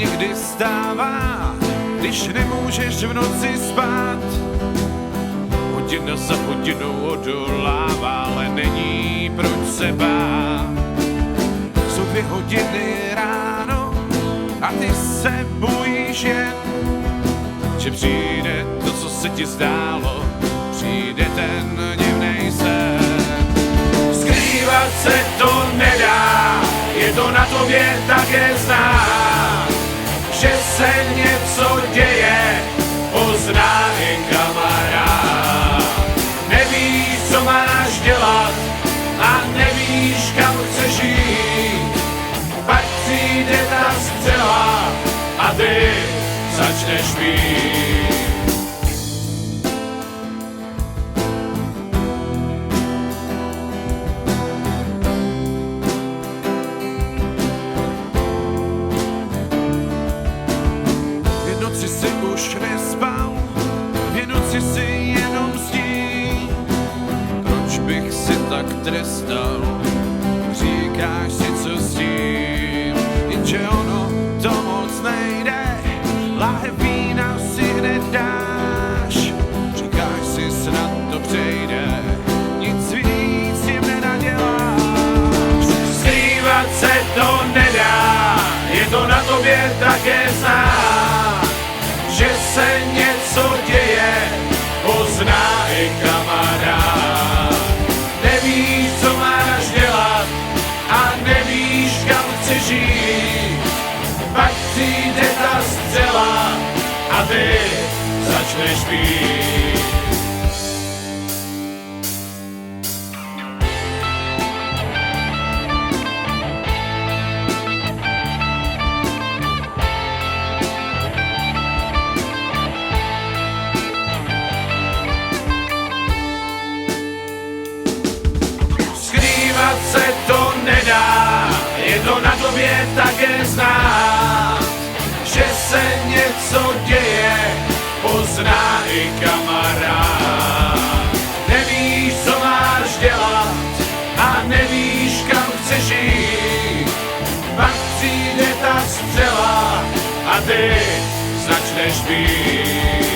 někdy stává, když nemůžeš v noci spát. Hodina za hodinou odolává, ale není proč se bát. Jsou 2 hodiny ráno a ty se bojíš jen, že přijde to, co se ti zdálo, přijde ten divnej sen. Skrývat se to nedá, je to na tobě také znát, že se něco děje, pozná i kamarád. Nevíš, co máš dělat a nevíš, kam chceš jít, pak přijde ta střela a ty začneš pít. V noci si už nespal, v noci si jenom sní. Proč bych si tak trestal, říkáš si, co s tím, jenže ono to moc nejde. Láhev vína si hned dáš, říkáš si, snad to přejde, nic víc jim nenaděláš. Skrývat se to nedá, je to na tobě také znát, že se něco děje, pozná i kamarád. Nevíš, co máš dělat a nevíš, kam chceš jít, pak přijde ta střela a ty začneš pít. Skrývat se to nedá, je to na tobě také znát, že se něco děje, pozná i kamarád. Nevíš, co máš dělat a nevíš, kam chceš jít, pak přijde ta střela a ty začneš pít.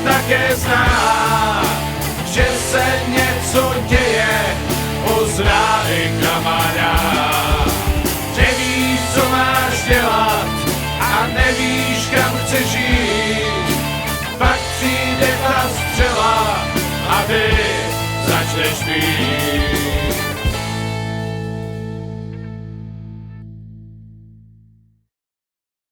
Také znát, že se něco děje, pozná i kamarád. Nevíš, co máš dělat a nevíš, kam chceš jít, pak přijde ta střela a ty začneš pít.